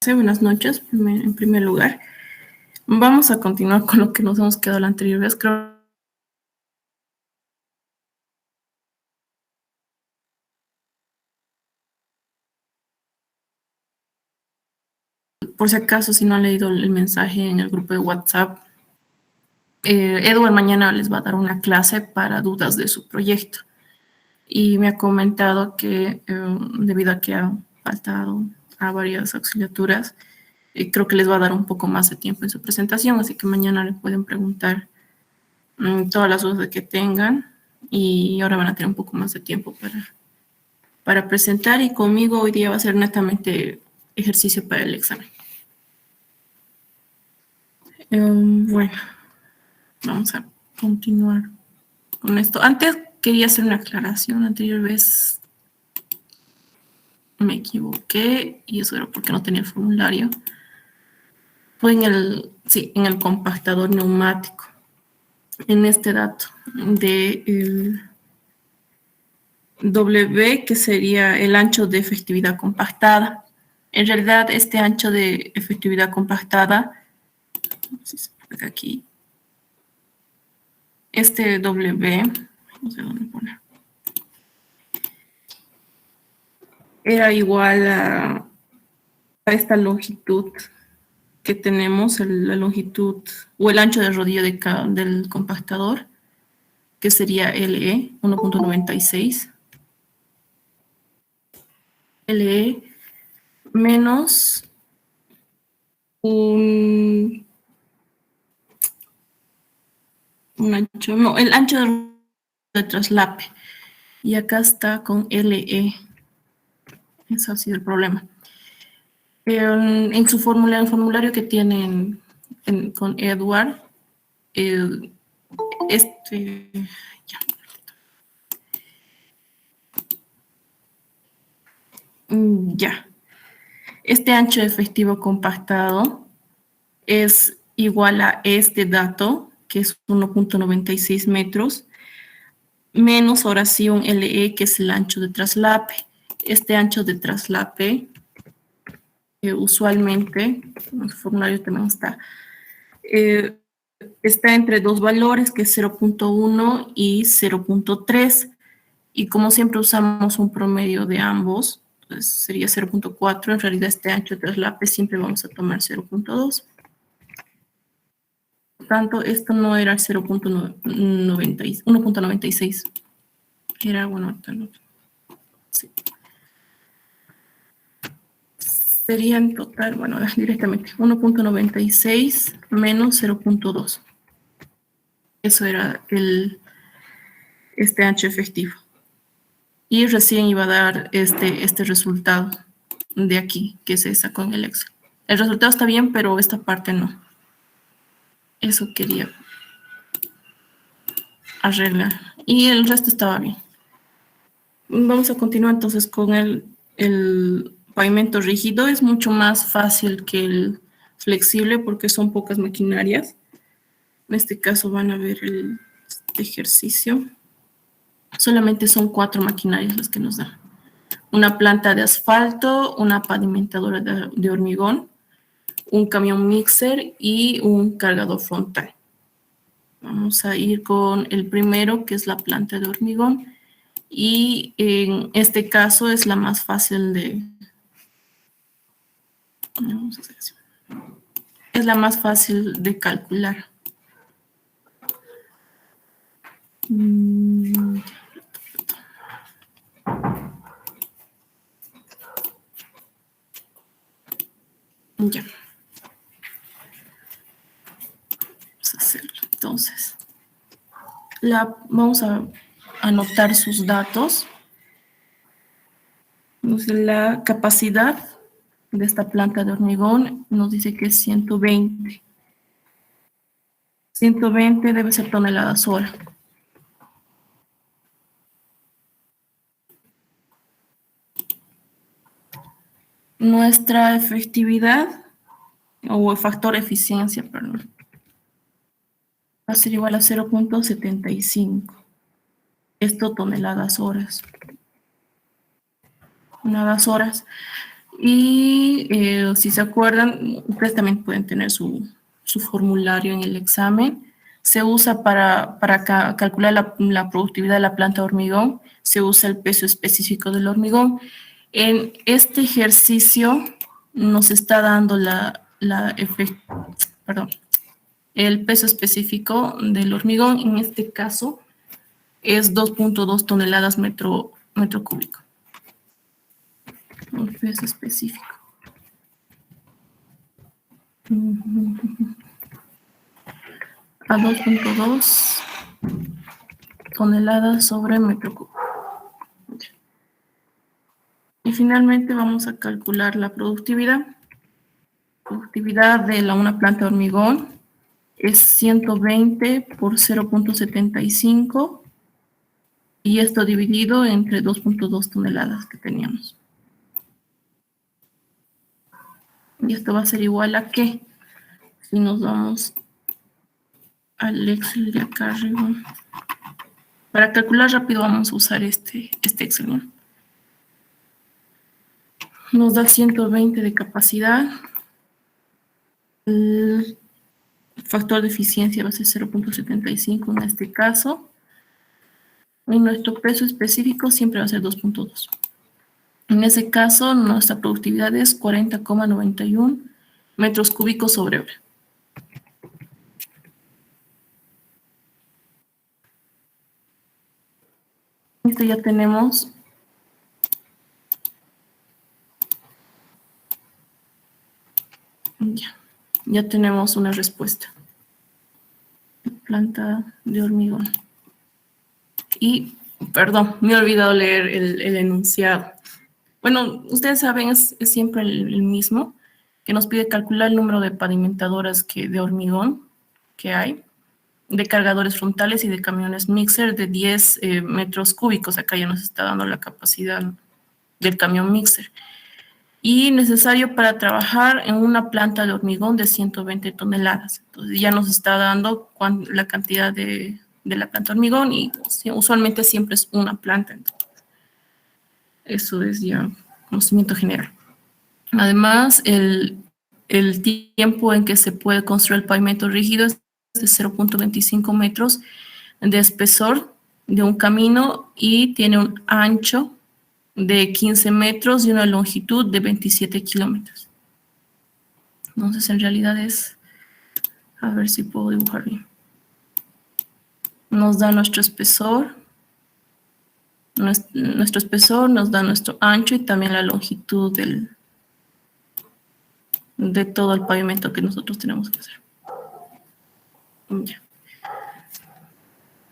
Sí, buenas noches, en primer lugar. Vamos a continuar con lo que nos hemos quedado la anterior vez. Creo, por si acaso, si no han leído el mensaje en el grupo de WhatsApp, Edward mañana les va a dar una clase para dudas de su proyecto. Y me ha comentado que debido a que ha faltado a varias auxiliaturas, creo que les va a dar un poco más de tiempo en su presentación, así que mañana le pueden preguntar todas las dudas que tengan y ahora van a tener un poco más de tiempo para presentar, y conmigo hoy día va a ser netamente ejercicio para el examen. Bueno, vamos a continuar con esto. Antes quería hacer una aclaración. La anterior vez me equivoqué y eso era porque no tenía el formulario. Fue en el compactador neumático. En este dato de el W, que sería el ancho de efectividad compactada. En realidad, este ancho de efectividad compactada, no sé si se puede aquí, este W, no sé dónde poner, era igual a esta longitud que tenemos, la longitud o el ancho de rodillo del compactador, que sería LE 1.96. LE menos un ancho, no, el ancho de traslape. Y acá está con LE. Ese ha sido el problema. En su el formulario que tienen con Edward, este, ya, ya, este ancho efectivo compactado es igual a este dato, que es 1.96 metros, menos ahora sí un LE, que es el ancho de traslape. Este ancho de traslape, usualmente, en el formulario también está entre dos valores, que es 0.1 y 0.3. Y como siempre usamos un promedio de ambos, pues sería 0.4. En realidad este ancho de traslape siempre vamos a tomar 0.2. Por tanto, esto no era 1.96. Era, bueno, sí. Sería en total, bueno, directamente 1.96 menos 0.2. Eso era este ancho efectivo. Y recién iba a dar este resultado de aquí, que se sacó en el Excel. El resultado está bien, pero esta parte no. Eso quería arreglar. Y el resto estaba bien. Vamos a continuar entonces con el pavimento rígido. Es mucho más fácil que el flexible porque son pocas maquinarias. En este caso van a ver este ejercicio. Solamente son 4 maquinarias las que nos dan. Una planta de asfalto, una pavimentadora de hormigón, un camión mixer y un cargador frontal. Vamos a ir con el primero, que es la planta de hormigón, y en este caso es la más fácil es la más fácil de calcular. Ya. Vamos a hacerlo. Entonces, vamos a anotar sus datos. La capacidad de esta planta de hormigón nos dice que es 120. 120 debe ser toneladas hora. Nuestra efectividad o el factor eficiencia, perdón, va a ser igual a 0.75. Esto toneladas horas. Toneladas horas. Y Y si se acuerdan, ustedes también pueden tener su formulario en el examen. Se usa para calcular la productividad de la planta de hormigón, se usa el peso específico del hormigón. En este ejercicio nos está dando perdón, el peso específico del hormigón, en este caso es 2.2 toneladas metro cúbico. El peso específico. A 2.2 toneladas sobre metro cúbico. Y finalmente vamos a calcular la productividad. Productividad de una planta de hormigón es 120 por 0.75 y esto dividido entre 2.2 toneladas que teníamos. Y esto va a ser igual a ¿qué? Si nos vamos al Excel de acá arriba. Para calcular rápido vamos a usar este Excel, ¿no? Nos da 120 de capacidad. El factor de eficiencia va a ser 0.75 en este caso. Y nuestro peso específico siempre va a ser 2.2. En ese caso, nuestra productividad es 40,91 metros cúbicos sobre hora. Esto ya tenemos ya tenemos una respuesta. Planta de hormigón. Y, perdón, me he olvidado leer el enunciado. Bueno, ustedes saben, es siempre el mismo, que nos pide calcular el número de pavimentadoras de hormigón que hay, de cargadores frontales y de camiones mixer de 10 metros cúbicos. Acá ya nos está dando la capacidad del camión mixer. Y necesario para trabajar en una planta de hormigón de 120 toneladas. Entonces ya nos está dando la cantidad de la planta de hormigón y usualmente siempre es una planta. Entonces, eso es ya conocimiento general. Además, el tiempo en que se puede construir el pavimento rígido es de 0.25 metros de espesor de un camino y tiene un ancho de 15 metros y una longitud de 27 kilómetros. Entonces, en realidad es, a ver si puedo dibujar bien. Nos da nuestro espesor, nos da nuestro ancho y también la longitud de todo el pavimento que nosotros tenemos que hacer. Ya.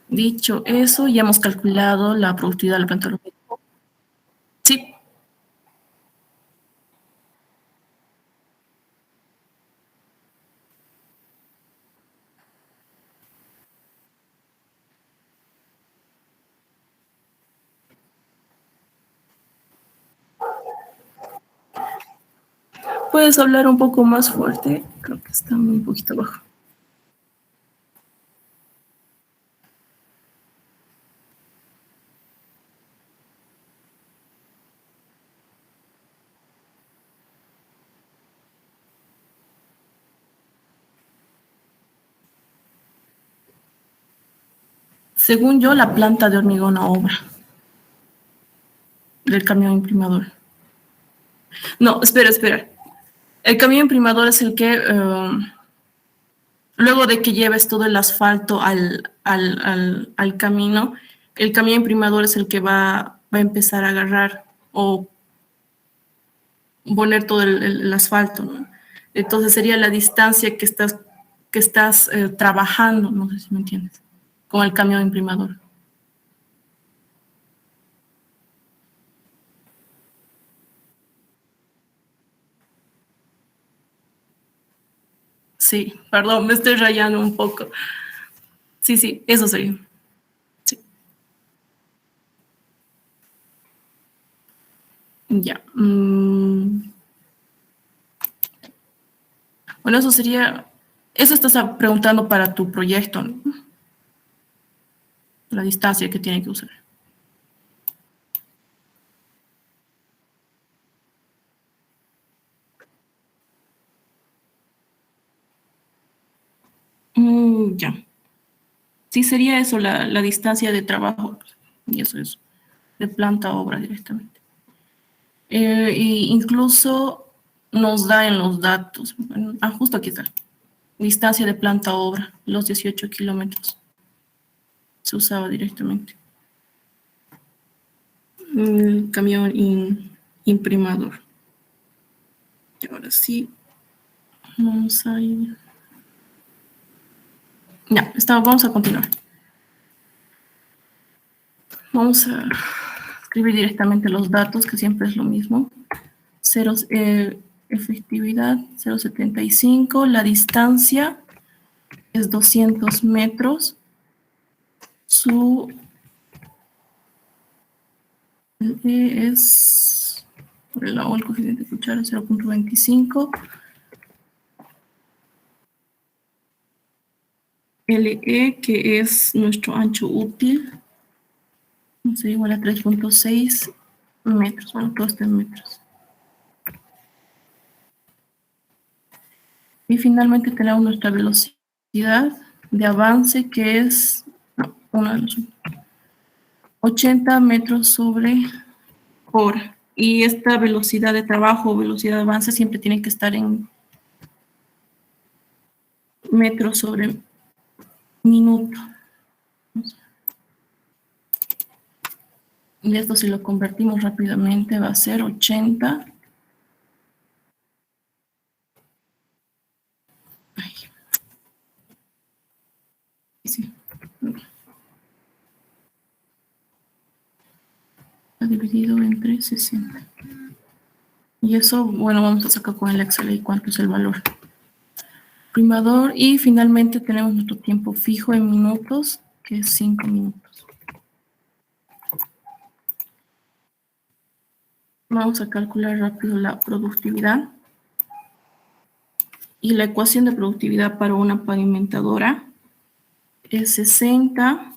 Dicho eso, ya hemos calculado la productividad de la planta de hormigón. Sí. ¿Puedes hablar un poco más fuerte? Creo que está un poquito bajo. Según yo, la planta de hormigón a obra del camión imprimador. No, espera. El camión imprimador es el que, luego de que lleves todo el asfalto al camino, el camión imprimador es el que va a empezar a agarrar o poner todo el asfalto, ¿no? Entonces sería la distancia que estás trabajando, no sé si me entiendes, con el camión imprimador. Sí, perdón, me estoy rayando un poco. Sí, eso sería. Sí. Ya. Bueno, eso estás preguntando para tu proyecto, ¿no? La distancia que tiene que usar. Ya. Sí, sería eso, la distancia de trabajo. Y eso es de planta a obra directamente. Y incluso nos da en los datos. Justo aquí está. Distancia de planta a obra, los 18 kilómetros. Se usaba directamente. El camión imprimador. Y ahora sí, vamos a ir. Ya, vamos a continuar. Vamos a escribir directamente los datos, que siempre es lo mismo. Efectividad 0,75. La distancia es 200 metros. Su es, por el lado del coeficiente de cuchara, 0,25. LE, que es nuestro ancho útil, es igual a 3,6 metros. Bueno, todo está en metros. Y finalmente tenemos nuestra velocidad de avance, que es 80 metros sobre hora. Y esta velocidad de trabajo o velocidad de avance siempre tiene que estar en metros sobre minuto. Y esto, si lo convertimos rápidamente, va a ser 80. Ay. Sí. Está dividido entre 60. Y eso, bueno, vamos a sacar con el Excel y cuánto es el valor. Primador, y finalmente tenemos nuestro tiempo fijo en minutos, que es 5 minutos. Vamos a calcular rápido la productividad. Y la ecuación de productividad para una pavimentadora es 60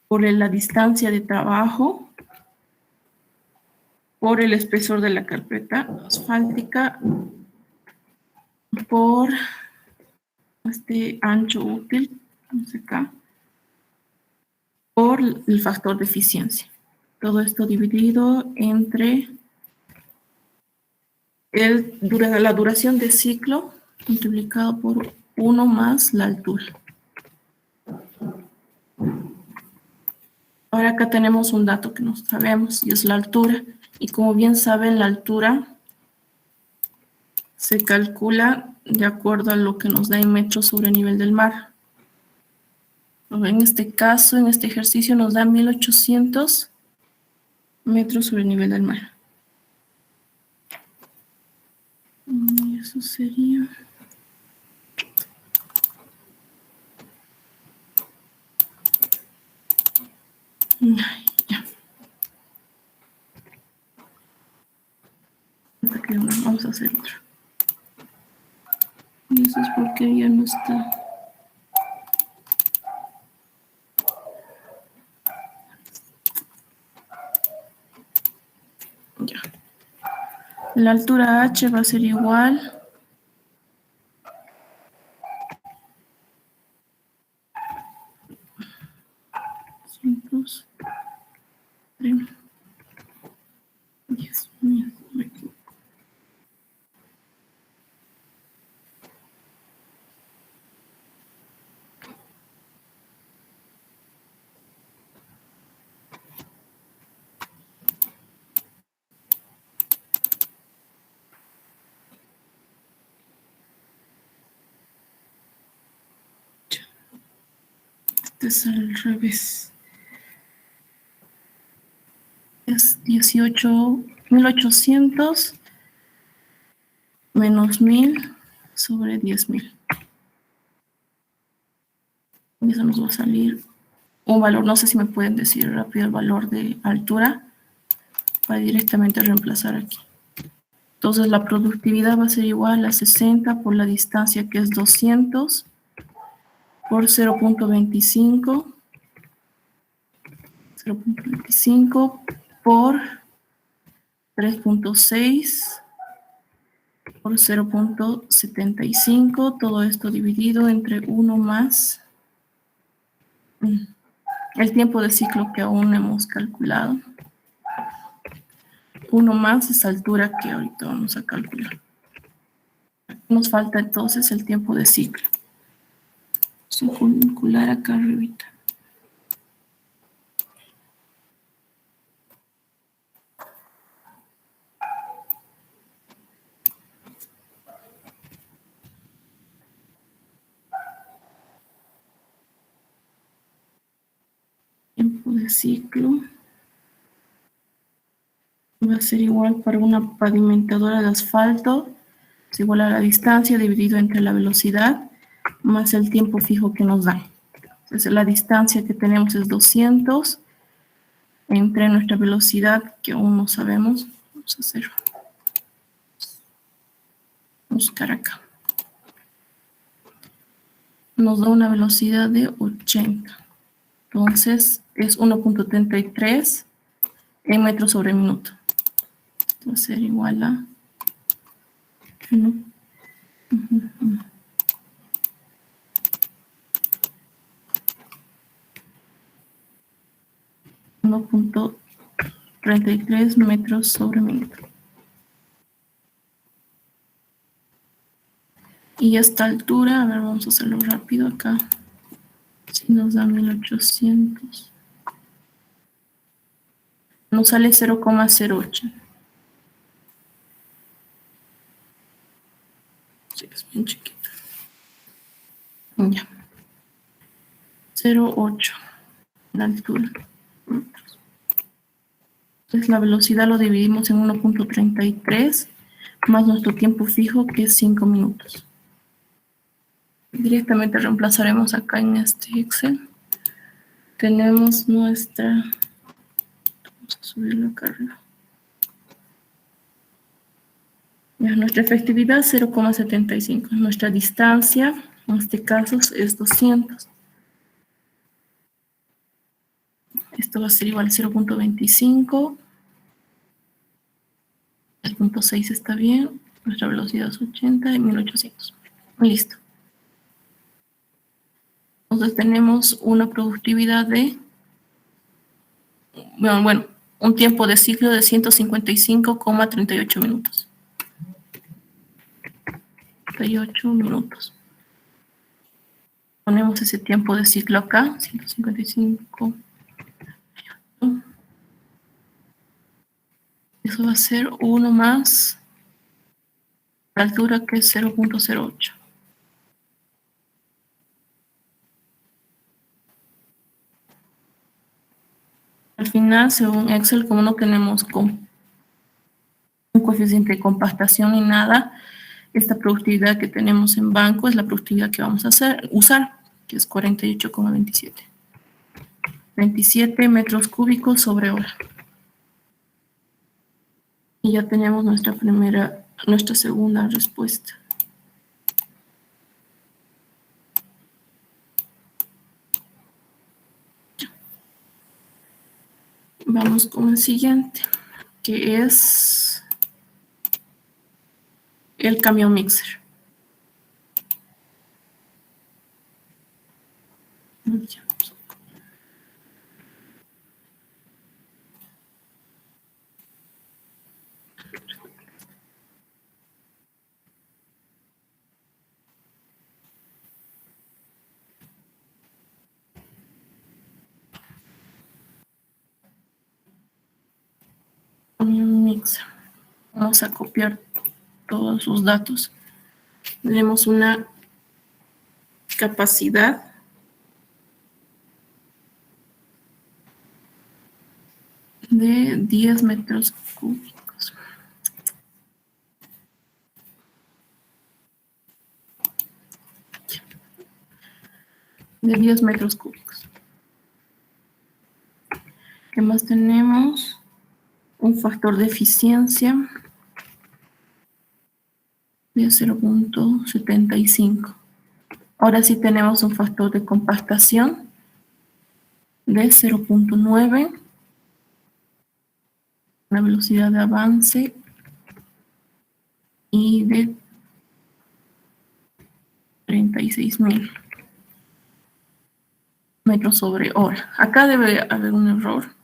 por la distancia de trabajo por el espesor de la carpeta asfáltica por este ancho útil, acá, por el factor de eficiencia. Todo esto dividido entre la duración de ciclo multiplicado por 1 más la altura. Ahora acá tenemos un dato que no sabemos y es la altura. Y como bien saben, la altura se calcula de acuerdo a lo que nos da en metros sobre nivel del mar. En este caso, en este ejercicio nos da 1800 metros sobre el nivel del mar. Y eso sería... Ya. Vamos a hacer otro. Y eso es porque ya no está. Ya. La altura h va a ser igual Dios mío, me equivoco. Este es al revés. Es 1800 menos 1000 sobre 10.000. Y eso nos va a salir un valor, no sé si me pueden decir rápido el valor de altura para directamente reemplazar aquí. Entonces la productividad va a ser igual a 60 por la distancia, que es 200 por 0,25 por 3,6 por 0.75, todo esto dividido entre 1 más el tiempo de ciclo que aún no hemos calculado. 1 más esa altura que ahorita vamos a calcular. Nos falta entonces el tiempo de ciclo. Vamos a calcular acá arribita. Tiempo de ciclo va a ser igual para una pavimentadora de asfalto, es igual a la distancia dividido entre la velocidad más el tiempo fijo que nos da. Entonces la distancia que tenemos es 200 entre nuestra velocidad que aún no sabemos. Vamos a hacer, buscar acá. Nos da una velocidad de 80. Entonces es 1.33 en metros sobre minuto. Esto va a ser igual a 1.33 metros sobre minuto. Y a esta altura, a ver, vamos a hacerlo rápido acá. Si nos da 1800. Nos sale 0,08. Sí, es bien chiquito. Ya. 0,8 la altura. Entonces la velocidad lo dividimos en 1.33 más nuestro tiempo fijo que es 5 minutos. Directamente reemplazaremos acá en este Excel. Tenemos nuestra... Vamos a subirlo acá arriba. Ya, nuestra efectividad 0,75. Nuestra distancia, en este caso, es 200. Esto va a ser igual a 0.25. El punto 6 está bien. Nuestra velocidad es 80 y 1800. Listo. Entonces tenemos una productividad de... Bueno, un tiempo de ciclo de 155,38 minutos. 38 minutos. Ponemos ese tiempo de ciclo acá, 155. Eso va a ser 1 más la altura que es 0.08. Al final, según Excel, como no tenemos un coeficiente de compactación ni nada, esta productividad que tenemos en banco es la productividad que vamos a usar, que es 48,27. 27 metros cúbicos sobre hora. Y ya tenemos nuestra segunda respuesta. Vamos con el siguiente, que es el camión mixer. Camión mixer. Vamos a copiar todos sus datos. Tenemos una capacidad de 10 metros cúbicos. De 10 metros cúbicos. ¿Qué más tenemos? Un factor de eficiencia de 0.75. Ahora sí tenemos un factor de compactación de 0.9. Una velocidad de avance y de 36.000 metros sobre hora. Acá debe haber un error.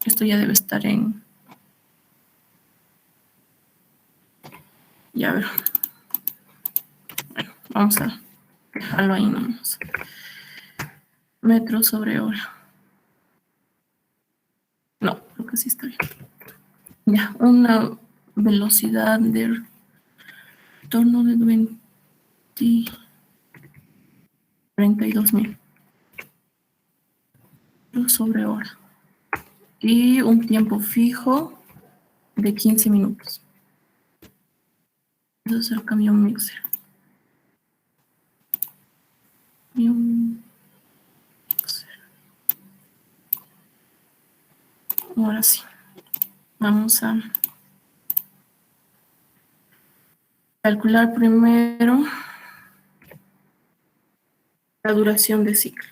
Esto ya debe estar en... Ya ver. Bueno, vamos a dejarlo ahí nomás. Metros sobre hora. No, creo que sí está bien. Ya, una velocidad de retorno de 32.000 sobre hora. Y un tiempo fijo de 15 minutos. Eso es el camión mixer. Camión mixer. Ahora sí. Vamos a calcular primero la duración de ciclo.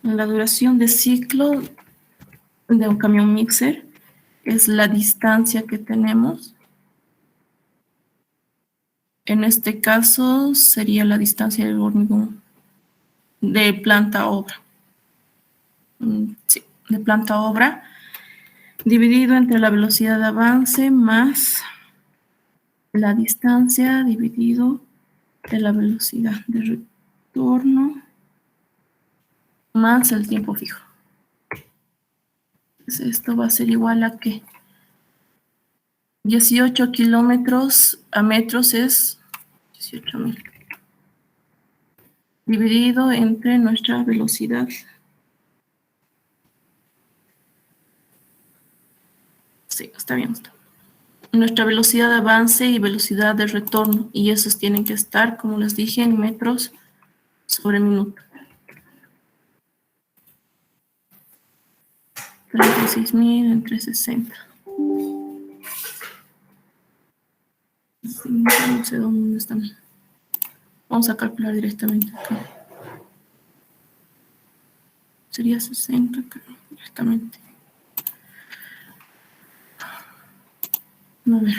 La duración de ciclo de un camión mixer es la distancia que tenemos. En este caso sería la distancia del hormigón de planta a obra. Sí, de planta a obra, dividido entre la velocidad de avance más la distancia dividido de la velocidad de retorno más el tiempo fijo. Entonces, esto va a ser igual a que 18 kilómetros a metros es 18.000 dividido entre nuestra velocidad. Sí, está bien. Nuestra velocidad de avance y velocidad de retorno, y esos tienen que estar, como les dije, en metros sobre minuto. 36.000 entre 60. No sé dónde están. Vamos a calcular directamente acá. Sería 60 acá, directamente. A ver.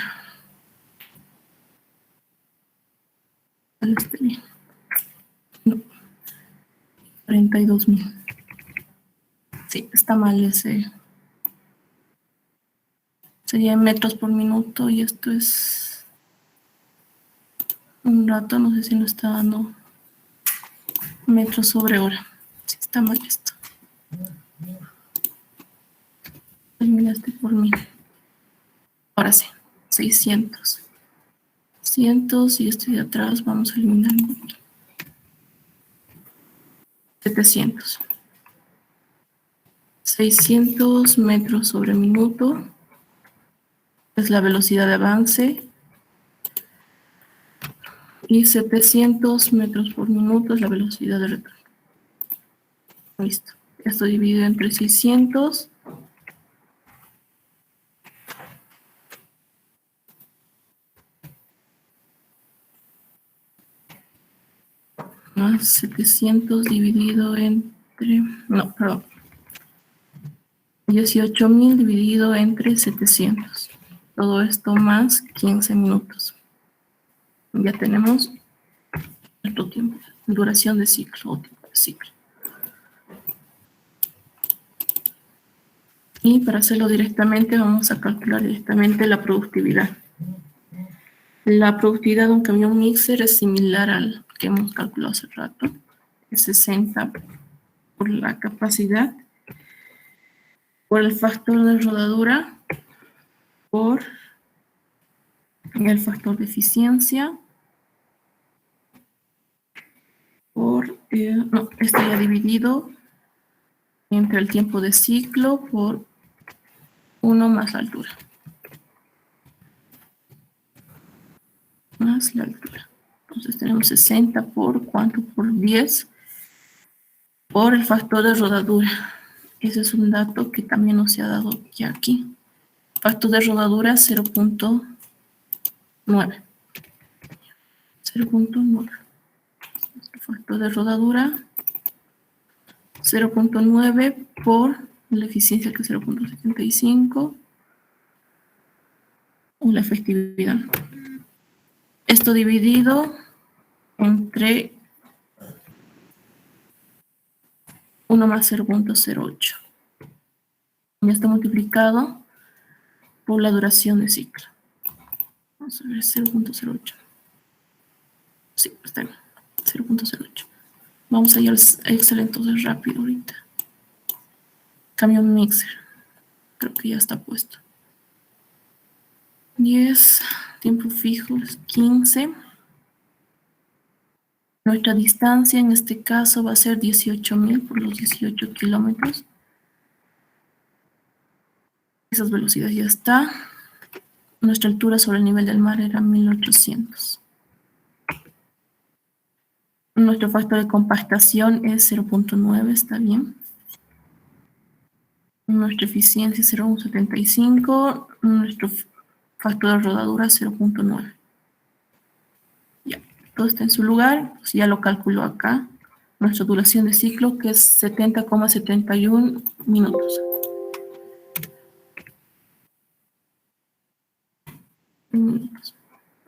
Está bien. No. 42.000. Sí, está mal ese. Sería en metros por minuto y esto es un rato, no sé si nos está dando metros sobre hora. Sí, está mal esto. Terminaste por 1000. Ahora sí, 600. 600 y esto de atrás vamos a eliminar 700. 600 metros sobre minuto es la velocidad de avance y 700 metros por minuto es la velocidad de retorno. Listo. Esto dividido entre 600 más 700 dividido entre... No, perdón. 18.000 dividido entre 700. Todo esto más 15 minutos. Ya tenemos nuestro tiempo, duración de ciclo o tiempo de ciclo. Y para hacerlo directamente vamos a calcular directamente la productividad. La productividad de un camión mixer es similar al que hemos calculado hace rato. Es 60 por la capacidad, por el factor de rodadura, por el factor de eficiencia, por, no, esto ya dividido entre el tiempo de ciclo por 1 más la altura. Más la altura. Entonces tenemos 60 por, ¿cuánto? Por 10 por el factor de rodadura. Ese es un dato que también nos se ha dado ya aquí. Factor de rodadura 0.9. 0.9. Factor de rodadura 0.9 por la eficiencia que es 0.75 o la efectividad. Esto dividido entre 1 más 0.08. Ya está multiplicado por la duración de ciclo. Vamos a ver, 0.08. Sí, está bien. 0.08. Vamos a ir al Excel entonces rápido ahorita. Cambio un mixer. Creo que ya está puesto. 10. Tiempo fijo es 15. Nuestra distancia en este caso va a ser 18.000 por los 18 kilómetros. Esas velocidades ya está. Nuestra altura sobre el nivel del mar era 1800. Nuestro factor de compactación es 0.9, está bien. Nuestra eficiencia es 0.75. Nuestro factor de rodadura es 0.9. Ya, todo está en su lugar. Pues ya lo calculo acá. Nuestra duración de ciclo que es 70,71 minutos.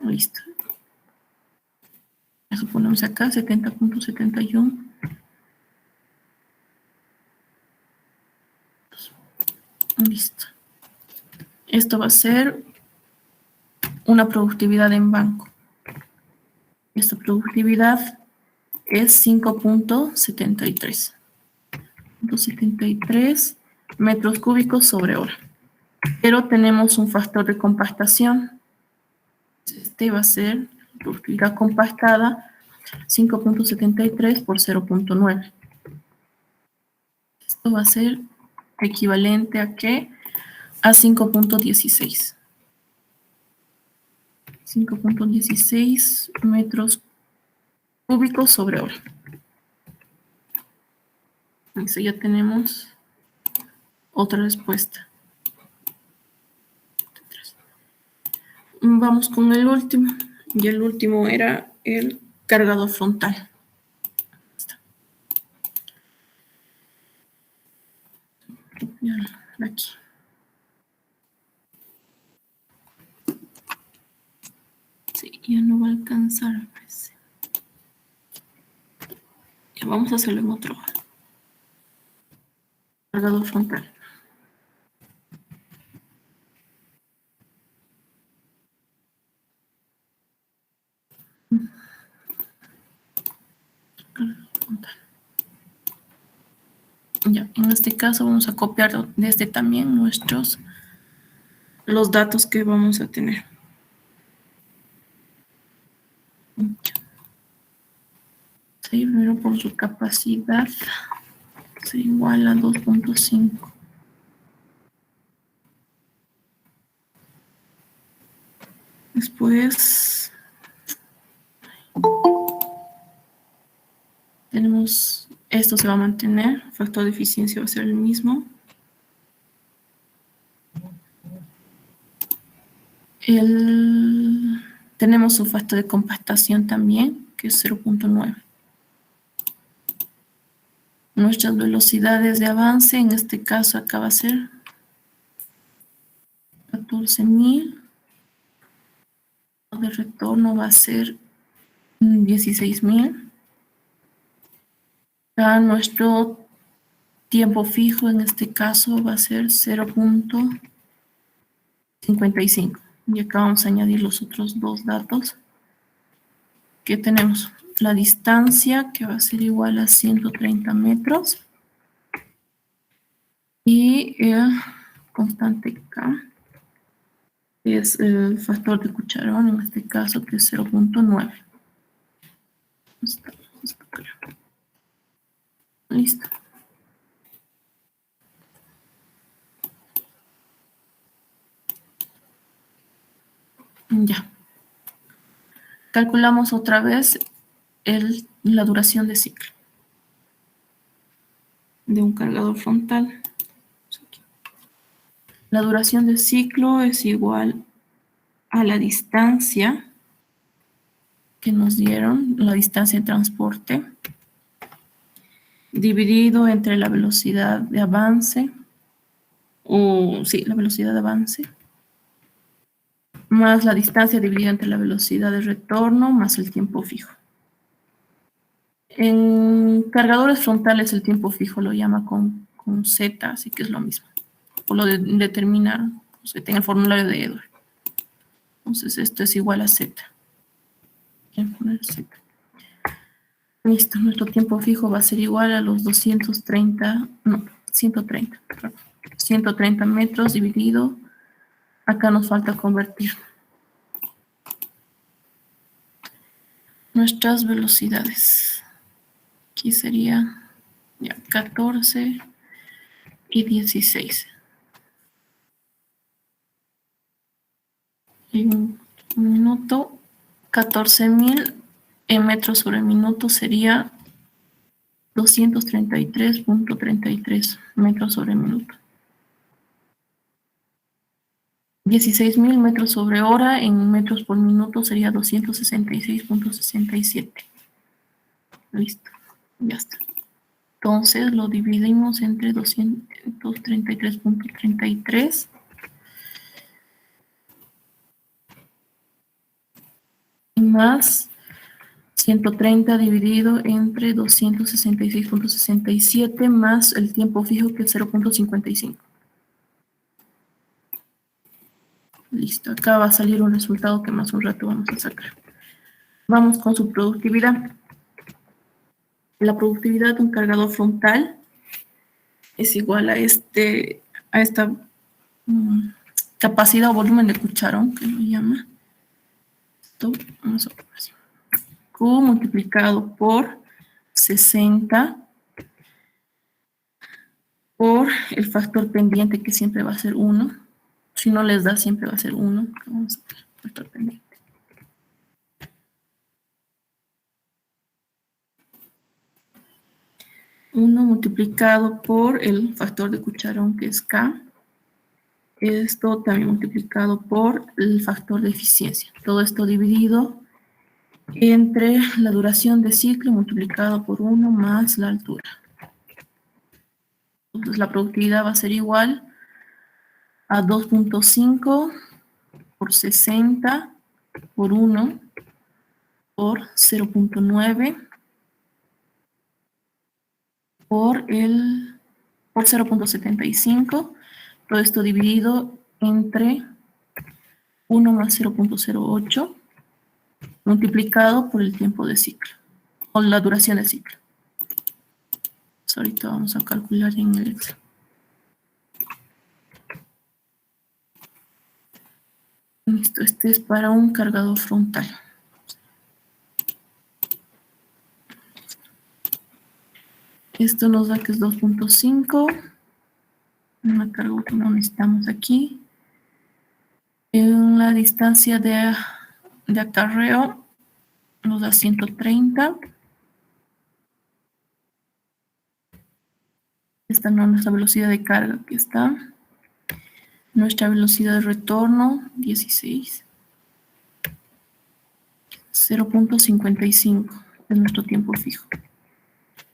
Listo. Eso ponemos acá, 70.71. Listo. Esto va a ser una productividad en banco. Esta productividad es 5.73. 73 metros cúbicos sobre hora. Pero tenemos un factor de compactación. Este va a ser productividad compactada 5.73 por 0.9. Esto va a ser equivalente a ¿qué? A 5.16. 5.16 metros cúbicos sobre hora. Eso ya tenemos otra respuesta. Vamos con el último. Y el último era el cargador frontal. Aquí. Sí, ya no va a alcanzar, parece. Ya vamos a hacerlo en otro. Cargador frontal. Ya, en este caso vamos a copiar desde también los datos que vamos a tener. Sí, primero por su capacidad se iguala a 2.5. Después tenemos, esto se va a mantener, el factor de eficiencia va a ser el mismo. Tenemos su factor de compactación también, que es 0.9. Nuestras velocidades de avance, en este caso acá va a ser 14.000. De retorno va a ser 16.000. Nuestro tiempo fijo en este caso va a ser 0.55. Y acá vamos a añadir los otros dos datos que tenemos. La distancia, que va a ser igual a 130 metros. Y el constante K, que es el factor de cucharón, en este caso, que es 0.9. Listo. Ya. Calculamos otra vez la duración de ciclo de un cargador frontal. La duración de ciclo es igual a la distancia que nos dieron, la distancia de transporte, dividido entre la velocidad de avance sí, la velocidad de avance, más la distancia dividida entre la velocidad de retorno, más el tiempo fijo. En cargadores frontales el tiempo fijo lo llama con Z, así que es lo mismo. O lo determina Z en el formulario de Edward. Entonces esto es igual a Z. Voy a poner Z. Listo, nuestro tiempo fijo va a ser igual a los 130 metros dividido. Acá nos falta convertir nuestras velocidades. Aquí sería ya 14 y 16. En un minuto, 14.000 en metros sobre minuto sería 233.33 metros sobre minuto. 16.000 metros sobre hora en metros por minuto sería 266.67. Listo, ya está. Entonces lo dividimos entre 233.33 más 130 dividido entre 266.67 más el tiempo fijo que es 0.55. Listo, acá va a salir un resultado que más un rato vamos a sacar. Vamos con su productividad. La productividad de un cargador frontal es igual a esta capacidad o volumen de cucharón, que lo llama. Esto, vamos a poner así. Q multiplicado por 60 por el factor pendiente, que siempre va a ser 1. Si no les da, siempre va a ser 1. Vamos a ver, factor pendiente. 1 multiplicado por el factor de cucharón, que es K. Esto también multiplicado por el factor de eficiencia. Todo esto dividido entre la duración de ciclo multiplicado por 1 más la altura. Entonces la productividad va a ser igual a 2.5 por 60 por 1 por 0.9 por 0.75. Todo esto dividido entre 1 más 0.08 multiplicado por el tiempo de ciclo, o la duración del ciclo. Pues ahorita vamos a calcular en el Excel. Listo, este es para un cargador frontal. Esto nos da que es 2.5. Una carga que no necesitamos aquí. En la distancia de acarreo nos da 130. Esta no es nuestra velocidad de carga, aquí está. Nuestra velocidad de retorno, 16. 0.55 es nuestro tiempo fijo.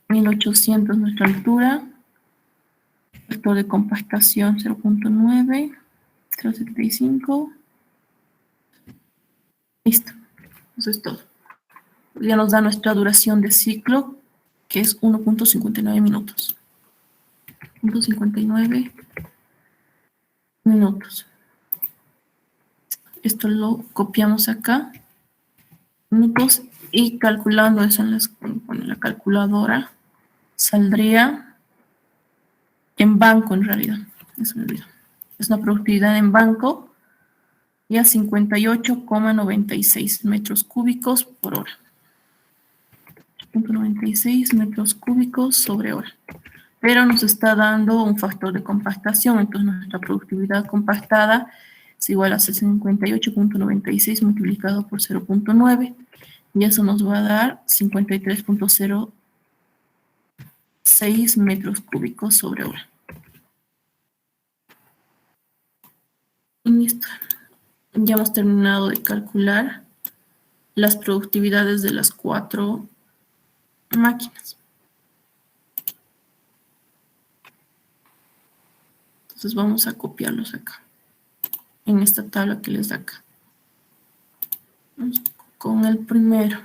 1800 nuestra altura. Factor de compactación 0.9. 0.75. Listo. Eso es todo. Ya nos da nuestra duración de ciclo, que es 1.59 minutos. 1.59 minutos. Esto lo copiamos acá. Minutos, y calculando eso en la calculadora, saldría en banco en realidad. Eso me olvidó. Es una productividad en banco y a 58,96 metros cúbicos por hora. 96 metros cúbicos sobre hora. Pero nos está dando un factor de compactación, entonces nuestra productividad compactada es igual a 58,96 multiplicado por 0.9, y eso nos va a dar 53,06 metros cúbicos sobre hora. Y listo. Ya hemos terminado de calcular las productividades de las 4 máquinas. Entonces vamos a copiarlos acá, en esta tabla que les da acá. Vamos con el primero.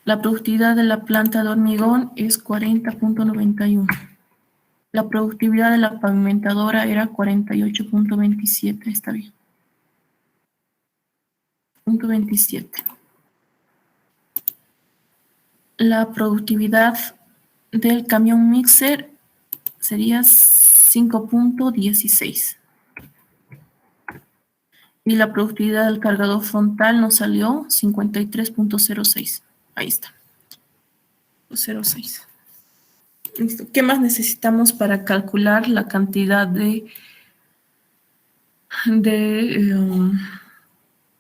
La productividad de la planta de hormigón es 40.91. La productividad de la pavimentadora era 48.27, está bien. 27. La productividad del camión mixer sería 5.16. Y la productividad del cargador frontal nos salió 53.06. Ahí está. 0.6. Listo. ¿Qué más necesitamos para calcular la cantidad de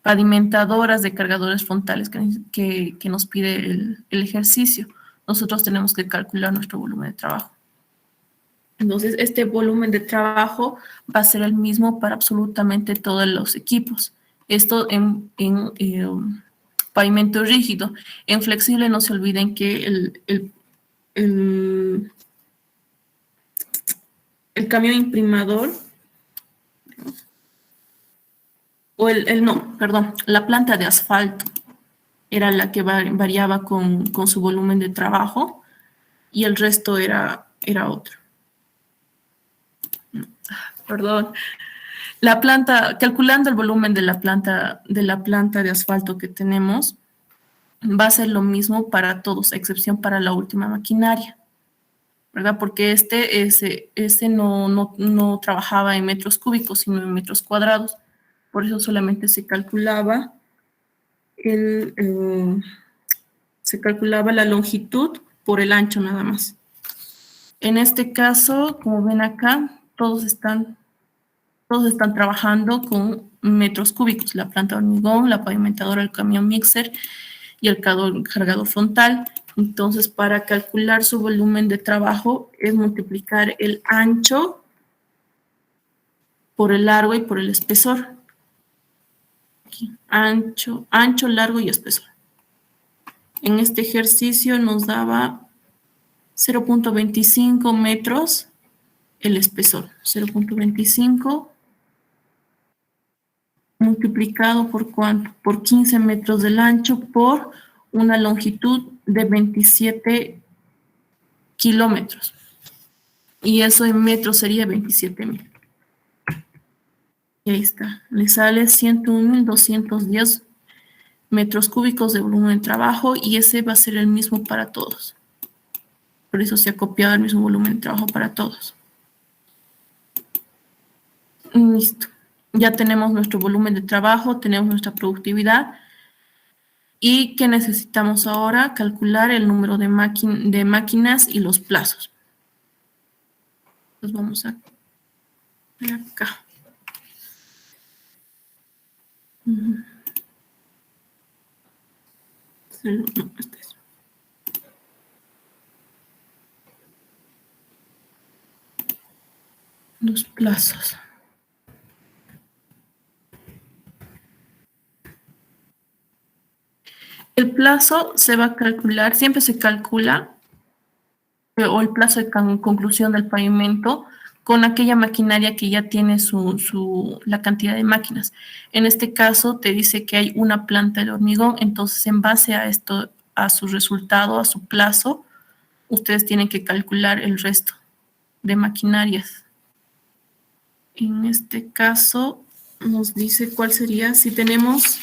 pavimentadoras de cargadores frontales que nos pide el ejercicio? Nosotros tenemos que calcular nuestro volumen de trabajo. Entonces, este volumen de trabajo va a ser el mismo para absolutamente todos los equipos. Esto en pavimento rígido. En flexible, no se olviden que el camión imprimador, la planta de asfalto era la que variaba con su volumen de trabajo y el resto era otro. Perdón. La planta, calculando el volumen de la planta de asfalto que tenemos, va a ser lo mismo para todos, a excepción para la última maquinaria, ¿verdad? Porque ese no trabajaba en metros cúbicos, sino en metros cuadrados. Por eso solamente se calculaba la longitud por el ancho nada más. En este caso, como ven acá, todos están trabajando con metros cúbicos, la planta de hormigón, la pavimentadora, el camión mixer y el cargador frontal. Entonces, para calcular su volumen de trabajo es multiplicar el ancho por el largo y por el espesor. Aquí, ancho, largo y espesor. En este ejercicio nos daba 0.25 metros el espesor. 0.25 multiplicado por ¿cuánto? Por 15 metros del ancho por una longitud de 27 kilómetros. Y eso en metros sería 27.000. Y ahí está. Le sale 101.210 metros cúbicos de volumen de trabajo y ese va a ser el mismo para todos. Por eso se ha copiado el mismo volumen de trabajo para todos. Listo. Ya tenemos nuestro volumen de trabajo, tenemos nuestra productividad. ¿Y qué necesitamos ahora? Calcular el número de máquinas y los plazos. Entonces vamos a ver acá. No, este es. Los plazos. El plazo se va a calcular, siempre se calcula, o el plazo de conclusión del pavimento, con aquella maquinaria que ya tiene la cantidad de máquinas. En este caso te dice que hay una planta de hormigón, entonces en base a esto, a su resultado, a su plazo, ustedes tienen que calcular el resto de maquinarias. En este caso nos dice cuál sería, si tenemos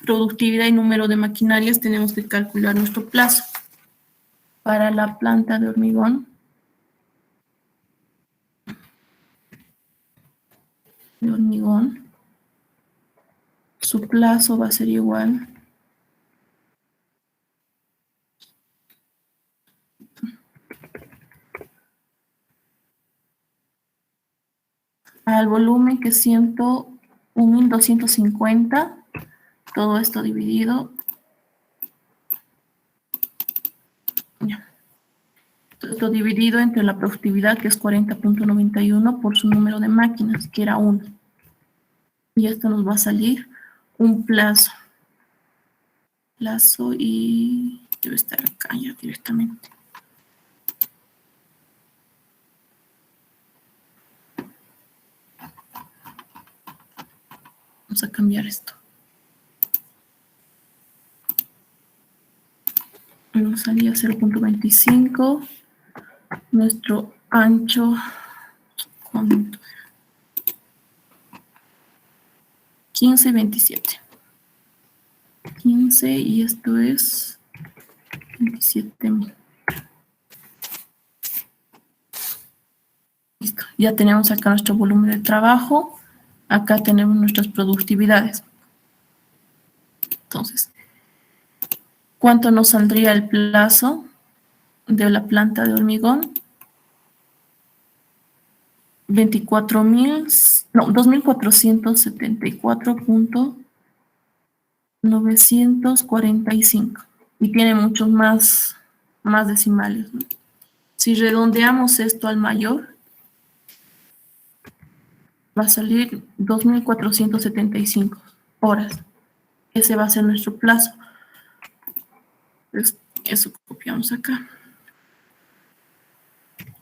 productividad y número de maquinarias, tenemos que calcular nuestro plazo. Para la planta de hormigón, su plazo va a ser igual al volumen que es 101.250, todo esto dividido. Esto dividido entre la productividad, que es 40.91, por su número de máquinas, que era 1. Y esto nos va a salir un plazo. Plazo y debe estar acá ya directamente. Vamos a cambiar esto. Nos salía 0.25. Nuestro ancho con 15 y 27. 15 y esto es 27.000. Listo. Ya tenemos acá nuestro volumen de trabajo. Acá tenemos nuestras productividades. Entonces, ¿cuánto nos saldría el plazo de la planta de hormigón? 2.474.945. Y tiene muchos más decimales, ¿no? Si redondeamos esto al mayor, va a salir 2.475 horas. Ese va a ser nuestro plazo. Entonces, eso copiamos acá.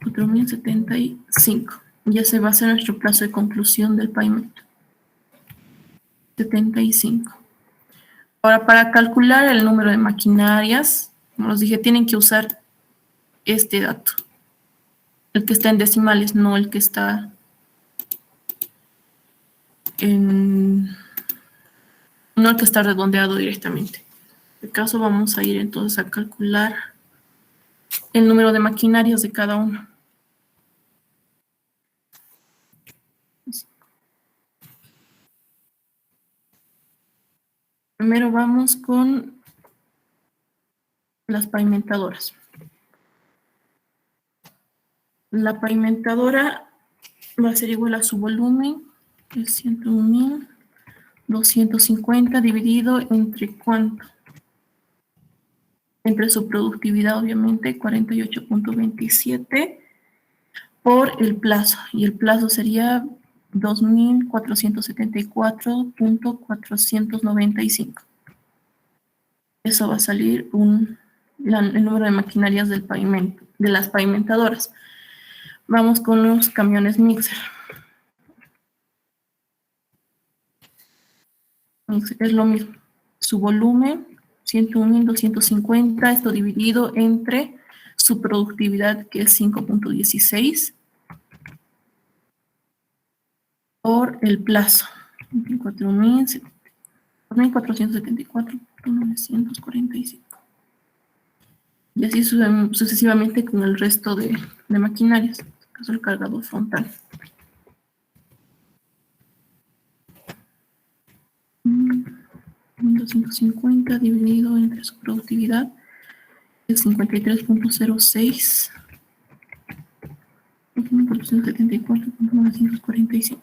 4.075. Y ese va a ser nuestro plazo de conclusión del pavimento. 75. Ahora, para calcular el número de maquinarias, como les dije, tienen que usar este dato. El que está en decimales, no el que está no el que está redondeado directamente. En este caso vamos a ir entonces a calcular el número de maquinarias de cada uno. Primero vamos con las pavimentadoras. La pavimentadora va a ser igual a su volumen, es 101.250 dividido entre ¿cuánto? Entre su productividad, obviamente, 48.27 por el plazo. Y el plazo sería 2.474.495. Eso va a salir el número de maquinarias del pavimento, de las pavimentadoras. Vamos con los camiones mixer. Es lo mismo. Su volumen, 101.250, esto dividido entre su productividad, que es 5.16, por el plazo, 24.474.945. Y así sucesivamente con el resto de maquinarias, en este caso el cargador frontal. 250 dividido entre su productividad es 53.06, 474.945.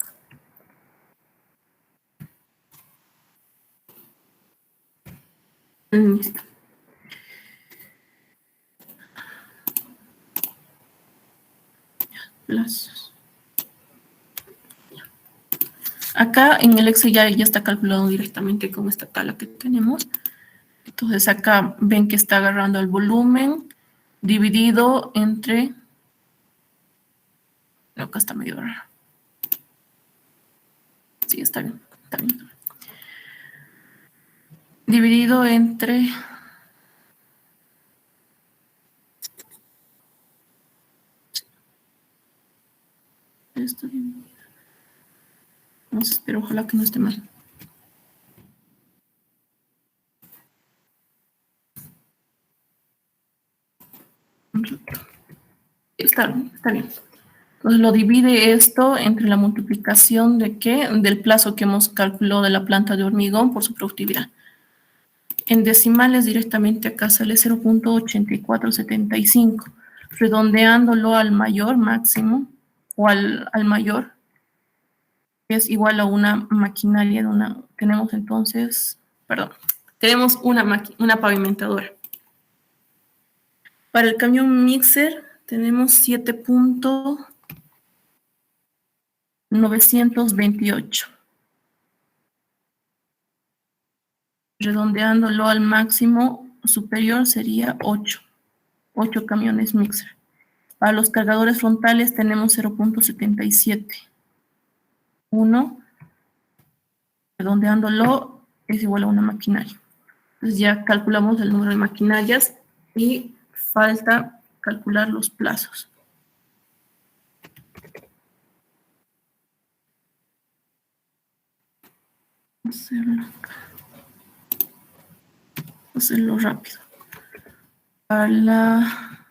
Listo. Plazos. Acá en el Excel ya está calculado directamente con esta tabla que tenemos. Entonces acá ven que está agarrando el volumen dividido entre... No, acá está medio raro. Sí, está bien, está bien. Dividido entre... Esto dividido. Entonces, pero ojalá que no esté mal. Está bien, está bien. Entonces lo divide esto entre la multiplicación de ¿qué? Del plazo que hemos calculado de la planta de hormigón por su productividad. En decimales directamente acá sale 0.8475. Redondeándolo al mayor máximo o al mayor, es igual a una maquinaria de una... Tenemos entonces, perdón, tenemos una pavimentadora. Para el camión mixer tenemos 7.928. Redondeándolo al máximo superior sería 8 camiones mixer. Para los cargadores frontales tenemos 0.77. 1 redondeándolo, es igual a una maquinaria. Entonces ya calculamos el número de maquinarias y falta calcular los plazos. Hacerlo rápido. Para la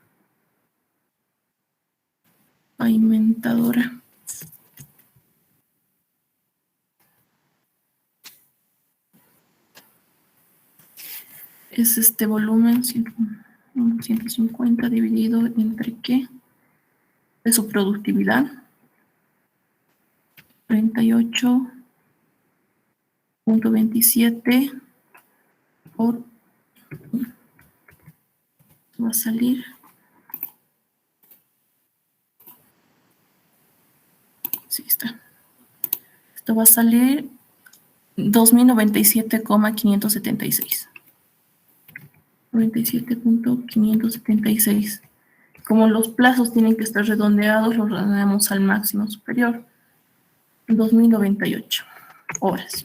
pavimentadora. Es este volumen 150 dividido entre ¿qué? De su productividad. 38.27 por... Va a salir... Sí, está. Esto va a salir 2097,576. 97.576. Como los plazos tienen que estar redondeados, los redondeamos al máximo superior. 2098 horas.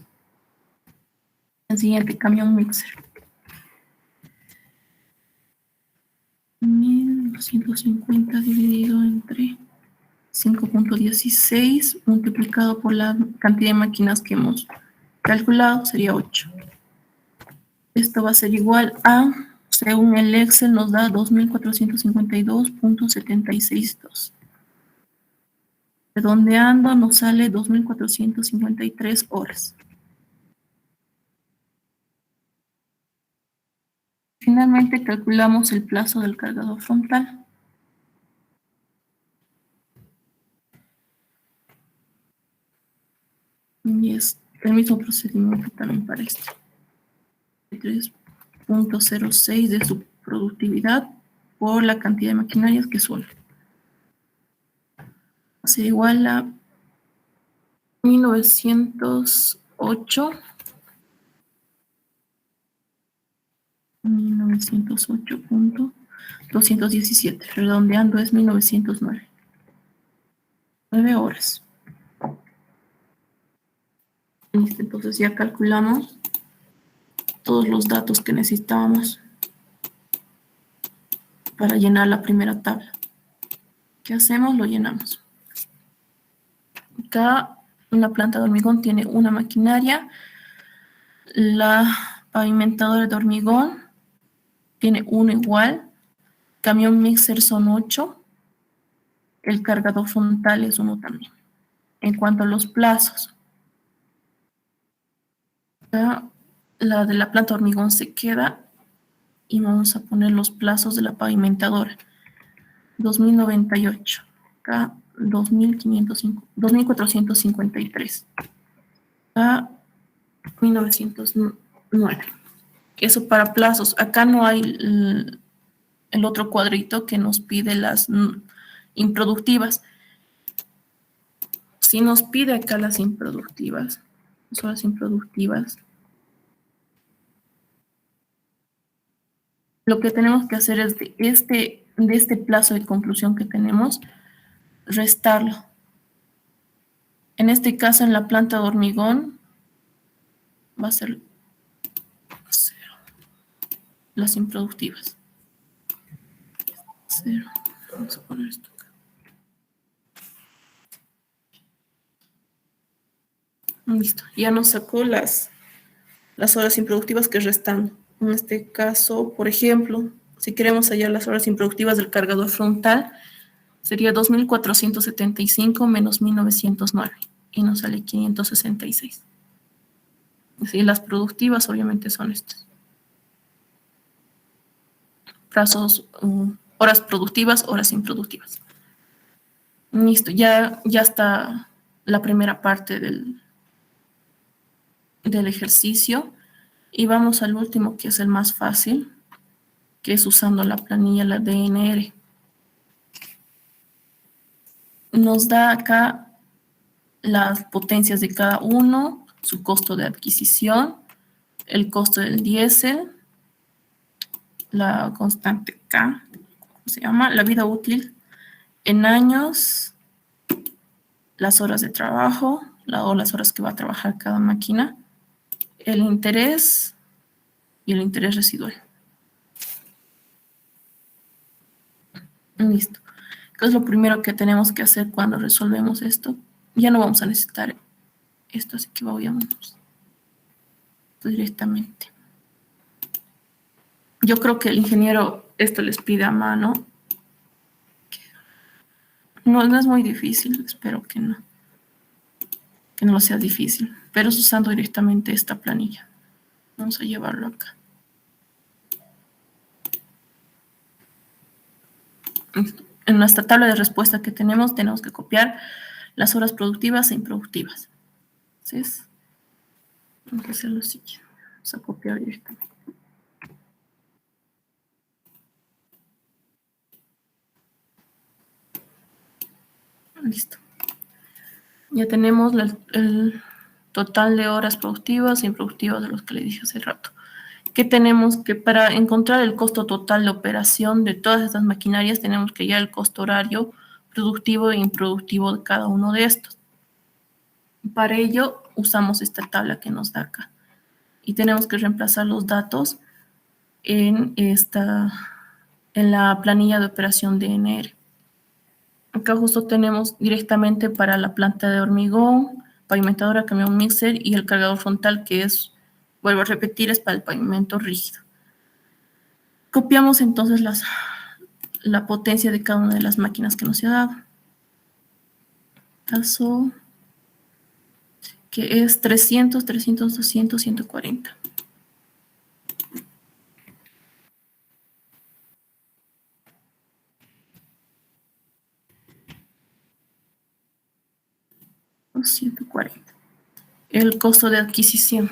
El siguiente, camión mixer. 1250 dividido entre 5.16 multiplicado por la cantidad de máquinas que hemos calculado sería 8. Esto va a ser igual a, según el Excel, nos da 2452.762. Redondeando nos sale 2453 horas. Finalmente calculamos el plazo del cargador frontal. Y es el mismo procedimiento también para esto. 3.06 de su productividad por la cantidad de maquinarias que son. Es igual a 1908.217. Redondeando es 1909. 9 horas. Listo, entonces ya calculamos todos los datos que necesitábamos para llenar la primera tabla. ¿Qué hacemos? Lo llenamos. Acá una planta de hormigón tiene una maquinaria. La pavimentadora de hormigón tiene uno igual. Camión mixer son 8. El cargador frontal es 1 también. En cuanto a los plazos, acá la de la planta de hormigón se queda y vamos a poner los plazos de la pavimentadora. 2098. Acá 2453. Acá 1909. Eso para plazos. Acá no hay el otro cuadrito que nos pide las improductivas. Si nos pide acá las improductivas, las horas improductivas, lo que tenemos que hacer es de este plazo de conclusión que tenemos, restarlo. En este caso, en la planta de hormigón, va a ser 0. Las improductivas. 0. Vamos a poner esto acá. Listo. Ya nos sacó las horas improductivas que restan. En este caso, por ejemplo, si queremos hallar las horas improductivas del cargador frontal, sería 2475 menos 1909 y nos sale 566. Y las productivas obviamente son estas. Plazos, horas productivas, horas improductivas. Listo, ya está la primera parte del ejercicio. Y vamos al último, que es el más fácil, que es usando la planilla, la DNR. Nos da acá las potencias de cada uno, su costo de adquisición, el costo del diésel, la constante K, ¿cómo se llama? La vida útil en años, las horas de trabajo, o las horas que va a trabajar cada máquina, el interés y el interés residual. Listo. ¿Qué es lo primero que tenemos que hacer cuando resolvemos esto? Ya no vamos a necesitar esto, así que vayamos directamente. Yo creo que el ingeniero esto les pide a mano. No es muy difícil, espero que no sea difícil, pero es usando directamente esta planilla. Vamos a llevarlo acá. En nuestra tabla de respuesta que tenemos que copiar las horas productivas e improductivas. Entonces, vamos a hacer lo siguiente. Vamos a copiar directamente. Listo. Ya tenemos el total de horas productivas e improductivas de los que le dije hace rato. ¿Qué tenemos que para encontrar el costo total de operación de todas estas maquinarias? Tenemos que hallar el costo horario productivo e improductivo de cada uno de estos. Para ello usamos esta tabla que nos da acá y tenemos que reemplazar los datos en la planilla de operación de DNR. Acá justo tenemos directamente para la planta de hormigón, pavimentadora, camión mixer y el cargador frontal, que es, vuelvo a repetir, es para el pavimento rígido. Copiamos entonces la potencia de cada una de las máquinas que nos se ha dado. Caso que es 300, 300, 200, 140. O 140. El costo de adquisición.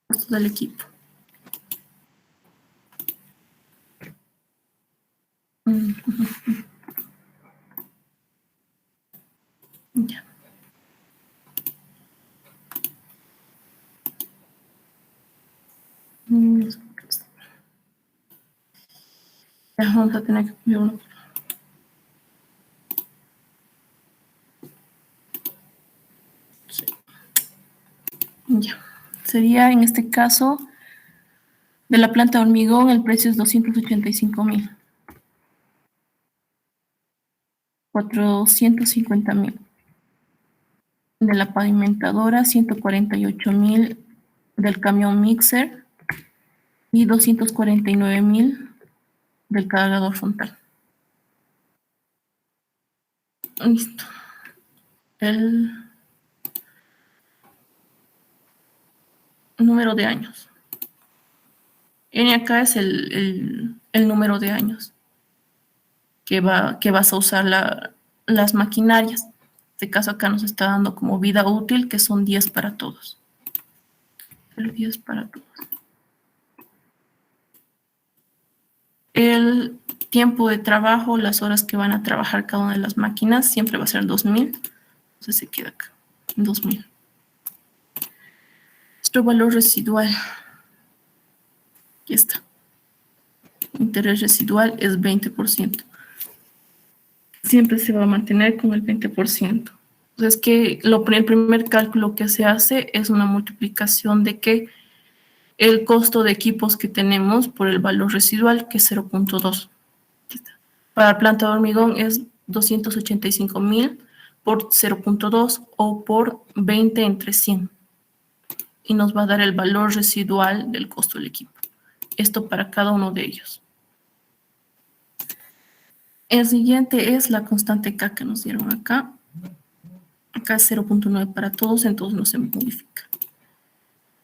Costo del equipo. Ya. Ya vamos a tener que poner uno. Sí. Ya. Sería en este caso de la planta de hormigón, el precio es 285,000. 450,000. De la pavimentadora, 148,000 del camión mixer y 249,000 del cargador frontal. Listo. El número de años. N acá es el número de años que vas a usar las maquinarias. En este caso acá nos está dando como vida útil, que son 10 para todos. El 10 para todos. El tiempo de trabajo, las horas que van a trabajar cada una de las máquinas, siempre va a ser 2000. Entonces se queda acá, 2000. Nuestro valor residual. Aquí está. Interés residual es 20%. Siempre se va a mantener con el 20%. Entonces, el primer cálculo que se hace es una multiplicación de que el costo de equipos que tenemos por el valor residual, que es 0.2. Para la planta de hormigón es 285,000 por 0.2 o por 20 entre 100. Y nos va a dar el valor residual del costo del equipo. Esto para cada uno de ellos. El siguiente es la constante K que nos dieron acá. Acá es 0.9 para todos, entonces no se modifica.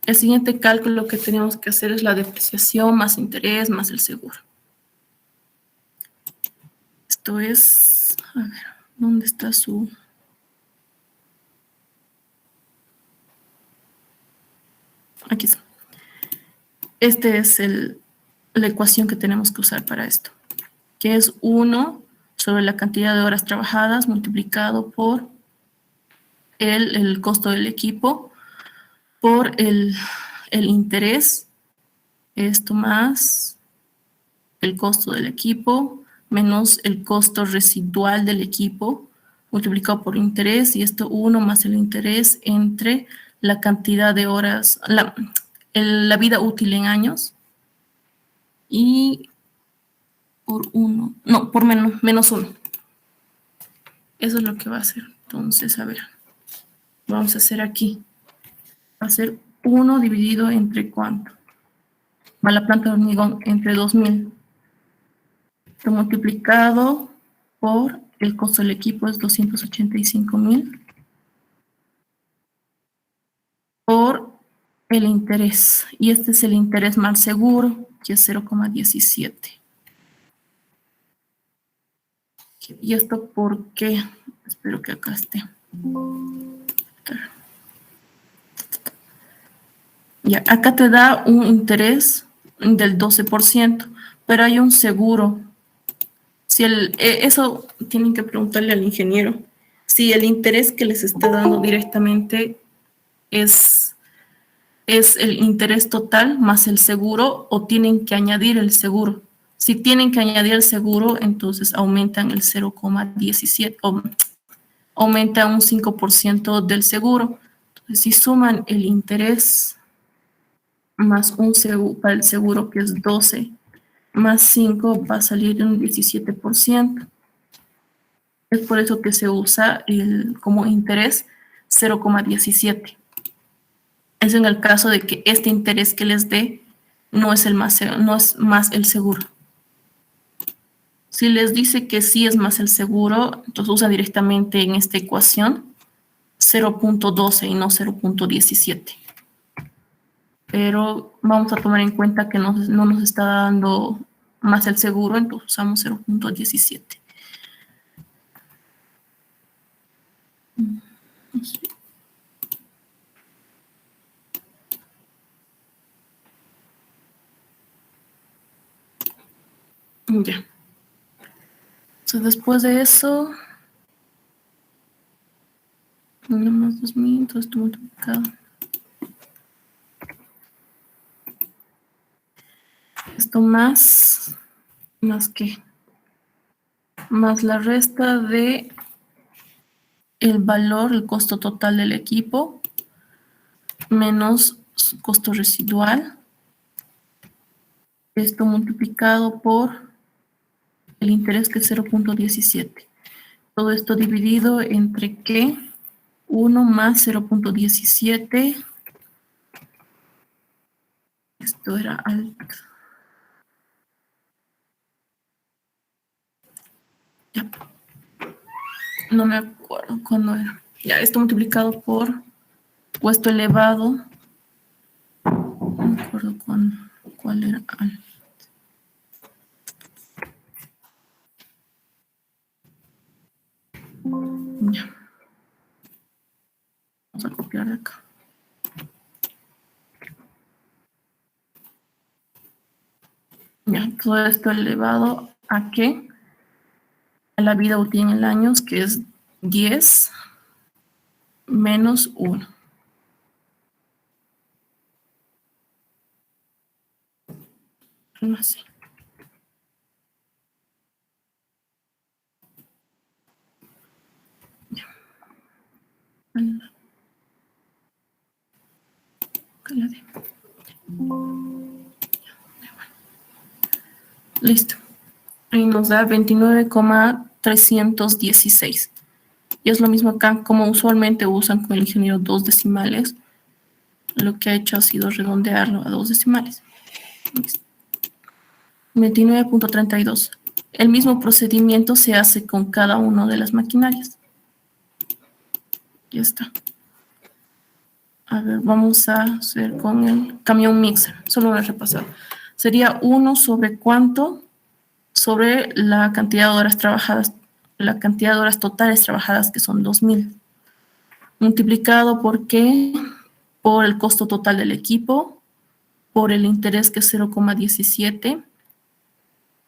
El siguiente cálculo que tenemos que hacer es la depreciación más interés más el seguro. Esto es, a ver, ¿dónde está su...? Aquí está. Esta es la ecuación que tenemos que usar para esto, que es 1 sobre la cantidad de horas trabajadas multiplicado por el costo del equipo, por el interés, esto más el costo del equipo, menos el costo residual del equipo, multiplicado por interés, y esto 1 más el interés entre la cantidad de horas, la vida útil en años, y por 1, no, por menos 1. Eso es lo que va a hacer. Entonces, a ver, vamos a hacer aquí. Va a ser 1 dividido entre ¿cuánto? Va la planta de hormigón entre 2000. Esto multiplicado por el costo del equipo es 285.000 por el interés. Y este es el interés más seguro, que es 0,17. ¿Y esto por qué? Espero que acá esté. Ya, acá te da un interés del 12%, pero hay un seguro. Si eso tienen que preguntarle al ingeniero. Si el interés que les está dando directamente es el interés total más el seguro, o tienen que añadir el seguro. Si tienen que añadir el seguro, entonces aumentan el 0,17 o aumenta un 5% del seguro. Entonces, si suman el interés más un seguro, para el seguro que es 12, más 5 va a salir un 17%. Es por eso que se usa como interés 0,17. Es en el caso de que este interés que les dé no es más el seguro. Si les dice que sí es más el seguro, entonces usa directamente en esta ecuación 0,12 y no 0,17. Pero vamos a tomar en cuenta que no nos está dando más el seguro, entonces usamos 0,17. Ya. Entonces, después de eso, 1 más 2000, todo esto multiplicado. Esto más ¿qué? Más la resta de el valor, el costo total del equipo, menos su costo residual. Esto multiplicado por el interés, que es 0,17. Todo esto dividido entre ¿qué? 1 más 0,17. Esto era alto. Ya. No me acuerdo cuándo era. Ya, esto multiplicado por puesto elevado. No me acuerdo cuál era alto. Ya. Vamos a copiar de acá. Ya, todo esto elevado ¿a qué? A la vida útil en el año, que es 10 menos 1. Así. Ya. Listo. Y nos da 29,316. Y es lo mismo acá, como usualmente usan con el ingeniero 2 decimales. Lo que ha hecho ha sido redondearlo a 2 decimales. 29,32. El mismo procedimiento se hace con cada una de las maquinarias. Ya está. A ver, vamos a hacer con el camión mixer. Solo voy a repasar. Sería 1 sobre ¿cuánto? Sobre la cantidad de horas trabajadas, la cantidad de horas totales trabajadas, que son 2000. Multiplicado por ¿qué? Por el costo total del equipo, por el interés, que es 0,17,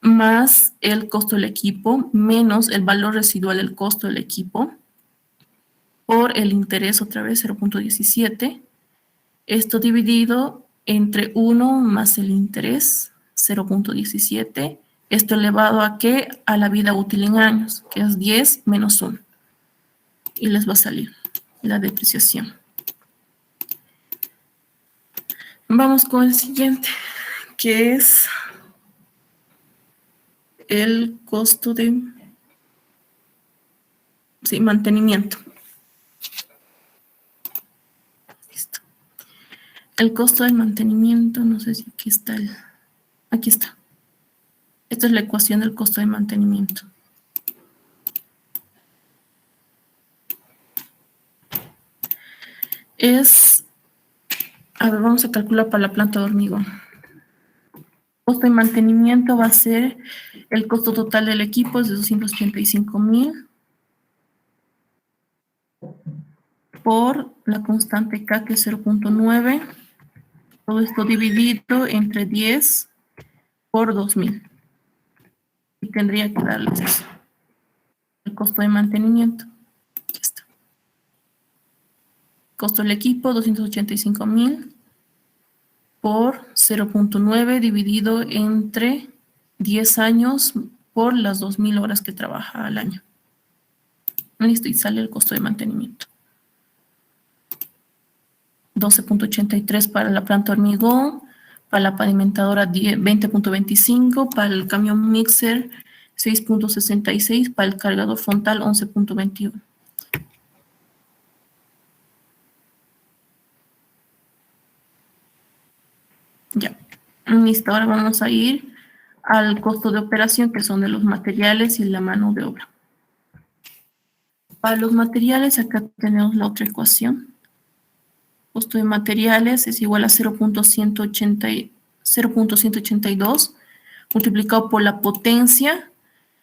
más el costo del equipo, menos el valor residual del costo del equipo, por el interés, otra vez 0,17. Esto dividido entre 1 más el interés, 0,17. Esto elevado ¿a qué? A la vida útil en años, que es 10 menos 1. y les va a salir la depreciación. Vamos con el siguiente, que es el costo de mantenimiento. Listo. El costo del mantenimiento, no sé si aquí está aquí está. Esta es la ecuación del costo de mantenimiento. A ver, vamos a calcular para la planta de hormigón. El costo de mantenimiento va a ser el costo total del equipo, es de 285,000 por la constante K, que es 0.9. Todo esto dividido entre 10 por 2,000. Y tendría que darles eso. El costo de mantenimiento. Aquí está. Costo del equipo, 285,000 por 0.9 dividido entre 10 años por las 2,000 horas que trabaja al año. Listo, y sale el costo de mantenimiento. 12.83 para la planta hormigón, para la pavimentadora 20.25, para el camión mixer 6.66, para el cargador frontal 11.21. Ya, listo, ahora vamos a ir al costo de operación, que son de los materiales y la mano de obra. Para los materiales, acá tenemos la otra ecuación. Costo de materiales es igual a 0.182 multiplicado por la potencia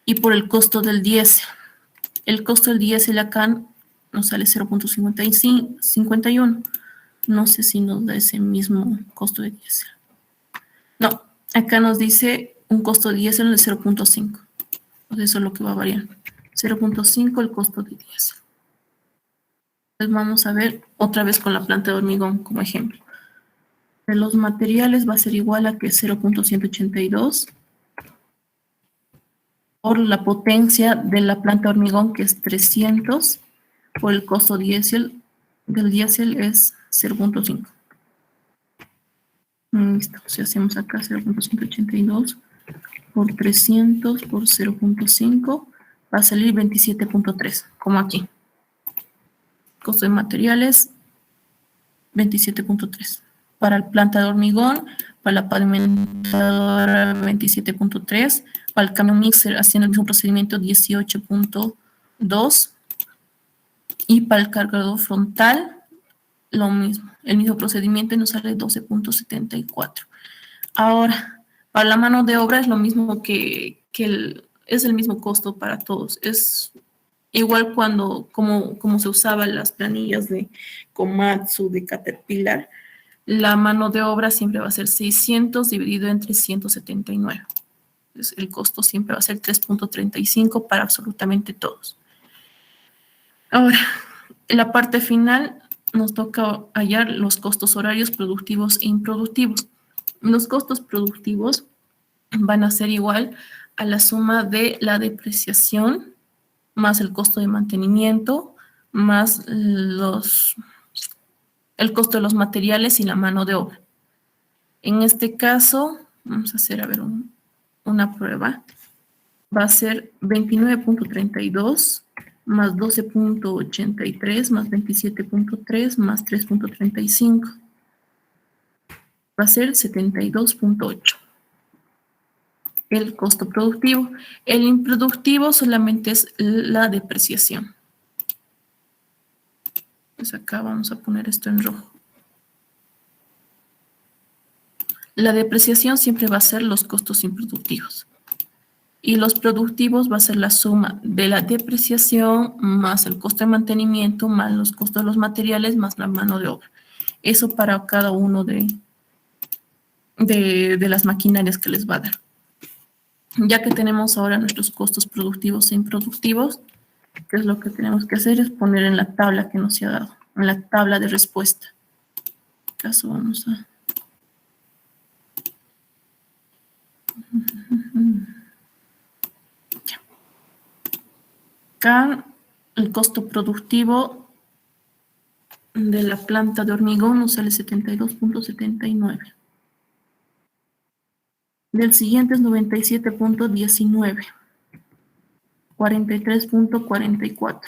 y por el costo del diésel. El costo del diésel acá nos sale 0.51. No sé si nos da ese mismo costo de diésel. No, acá nos dice un costo de diésel de 0.5. Pues eso es lo que va a variar. 0.5 el costo de diésel. Entonces vamos a ver otra vez con la planta de hormigón como ejemplo. De los materiales va a ser igual a que 0.182 por la potencia de la planta de hormigón, que es 300, por el costo del diésel es 0.5. Listo, si hacemos acá 0.182 por 300 por 0.5, va a salir 27.3, como aquí. Costo de materiales, 27.3. Para la planta de hormigón, para la pavimentadora, 27.3. Para el camión mixer, haciendo el mismo procedimiento, 18.2. Y para el cargador frontal, lo mismo. El mismo procedimiento y nos sale 12.74. Ahora, para la mano de obra es lo mismo es el mismo costo para todos. Es igual como se usaban las planillas de Komatsu, de Caterpillar, la mano de obra siempre va a ser 600 dividido entre 179. Entonces, el costo siempre va a ser 3.35 para absolutamente todos. Ahora, en la parte final nos toca hallar los costos horarios productivos e improductivos. Los costos productivos van a ser igual a la suma de la depreciación más el costo de mantenimiento, más el costo de los materiales y la mano de obra. En este caso, vamos a hacer una prueba. Va a ser 29.32 más 12.83 más 27.3 más 3.35. Va a ser 72.8. El costo productivo. El improductivo solamente es la depreciación. Pues acá vamos a poner esto en rojo. La depreciación siempre va a ser los costos improductivos. Y los productivos va a ser la suma de la depreciación más el costo de mantenimiento, más los costos de los materiales, más la mano de obra. Eso para cada uno de las maquinarias que les va a dar. Ya que tenemos ahora nuestros costos productivos e improductivos, ¿qué es lo que tenemos que hacer? Es poner en la tabla que nos ha dado, en la tabla de respuesta. En este caso vamos a... Ya. Acá el costo productivo de la planta de hormigón nos sale 72.79. Del siguiente es 97.19, 43.44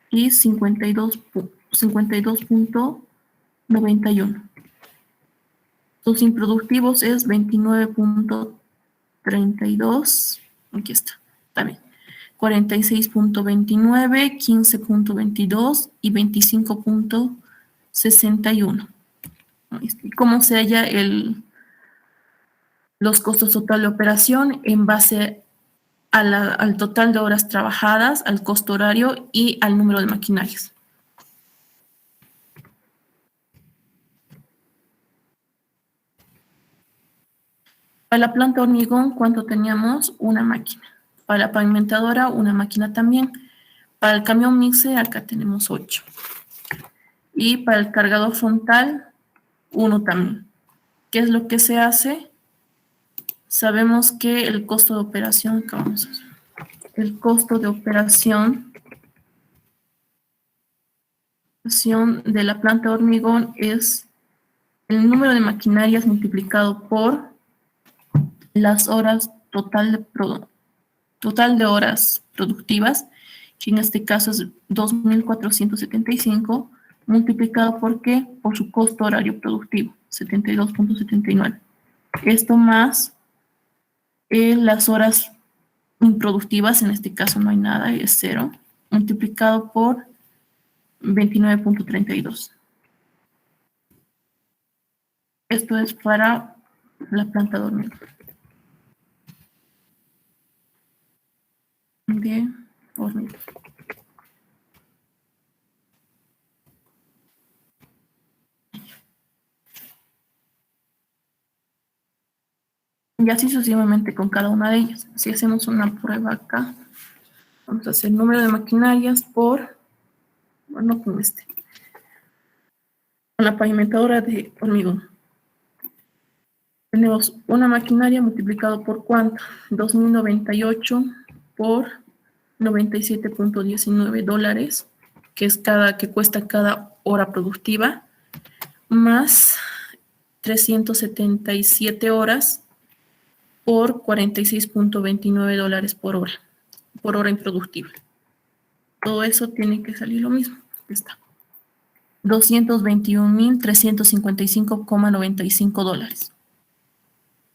y 52.91. Sus improductivos es 29.32, aquí está bien. 46.29, 15.22 y 25.61. ¿Y cómo se halla los costos total de operación? En base al total de horas trabajadas, al costo horario y al número de maquinarias. Para la planta hormigón, ¿cuánto teníamos? Una máquina. Para la pavimentadora, una máquina también. Para el camión mixer, acá tenemos 8. Y para el cargador frontal, 1 también. ¿Qué es lo que se hace? Sabemos que el costo de operación, acá vamos a hacer, el costo de operación de la planta de hormigón es el número de maquinarias multiplicado por las horas total de horas productivas, que en este caso es 2.475, multiplicado por ¿qué? Por su costo horario productivo, 72.79. Esto más las horas improductivas, en este caso no hay nada, es 0, multiplicado por 29.32. Esto es para la planta de hormigón. De hormigón. Y así sucesivamente con cada una de ellas. Si hacemos una prueba acá, vamos a hacer el número de maquinarias por, bueno, con la pavimentadora de hormigón. Tenemos una maquinaria multiplicado por ¿cuánto? 2.098 por 97.19 dólares, que es que cuesta cada hora productiva, más 377 horas por 46.29 dólares por hora improductiva. Todo eso tiene que salir lo mismo. Está. 221.355,95 dólares.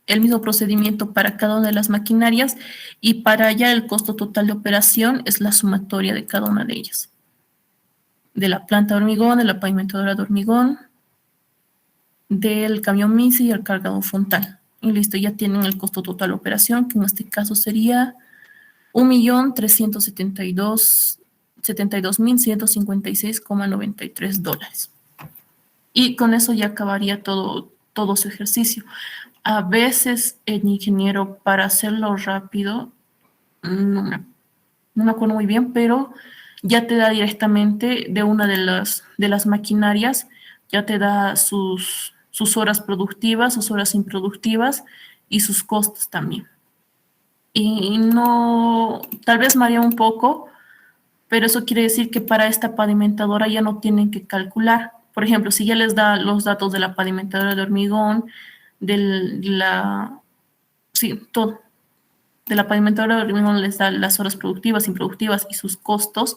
El mismo procedimiento para cada una de las maquinarias y para allá el costo total de operación es la sumatoria de cada una de ellas. De la planta de hormigón, de la pavimentadora de hormigón, del camión MISI y el cargador frontal. Y listo, ya tienen el costo total de operación, que en este caso sería 1.372.156,93 dólares. Y con eso ya acabaría todo su ejercicio. A veces el ingeniero, para hacerlo rápido, no me acuerdo muy bien, pero ya te da directamente de una de las maquinarias, ya te da sus horas productivas, sus horas improductivas y sus costos también. Y no, tal vez marea un poco, pero eso quiere decir que para esta pavimentadora ya no tienen que calcular. Por ejemplo, si ya les da los datos de la pavimentadora de hormigón, todo. De la pavimentadora de hormigón les da las horas productivas, improductivas y sus costos,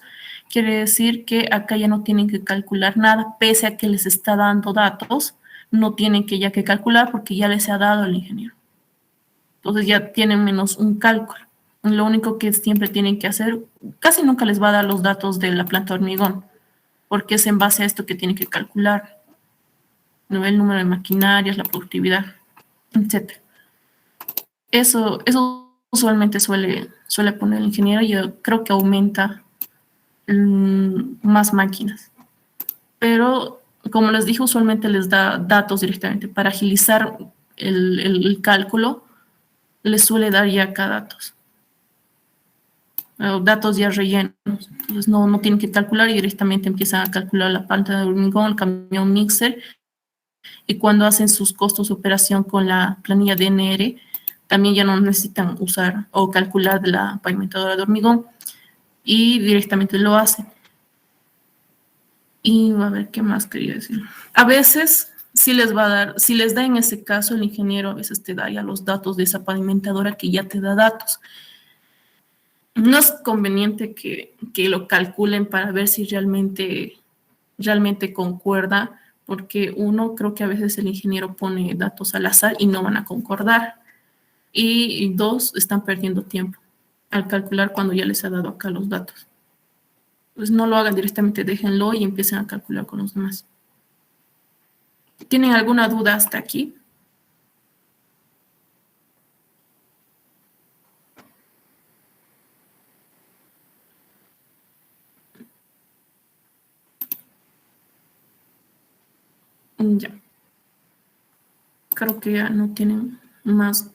quiere decir que acá ya no tienen que calcular nada, pese a que les está dando datos, no tienen que ya que calcular porque ya les ha dado el ingeniero. Entonces ya tienen menos un cálculo. Lo único que siempre tienen que hacer, casi nunca les va a dar los datos de la planta de hormigón, porque es en base a esto que tienen que calcular, ¿no? El número de maquinarias, la productividad, etc. Eso usualmente suele poner el ingeniero y yo creo que aumenta más máquinas. Pero, como les dije, usualmente les da datos directamente. Para agilizar el cálculo, les suele dar ya acá datos ya rellenos. Entonces no tienen que calcular y directamente empiezan a calcular la planta de hormigón, el camión mixer. Y cuando hacen sus costos de operación con la planilla DNR, también ya no necesitan usar o calcular de la pavimentadora de hormigón. y directamente lo hace. Y a ver, ¿qué más quería decir? A veces sí les va a dar, si les da en ese caso, el ingeniero a veces te da ya los datos de esa pavimentadora que ya te da datos. No es conveniente que lo calculen para ver si realmente concuerda, porque uno, creo que a veces el ingeniero pone datos al azar y no van a concordar. Y dos, están perdiendo tiempo al calcular cuando ya les ha dado acá los datos. Pues no lo hagan directamente, déjenlo y empiecen a calcular con los demás. ¿Tienen alguna duda hasta aquí? Ya. Creo que ya no tienen más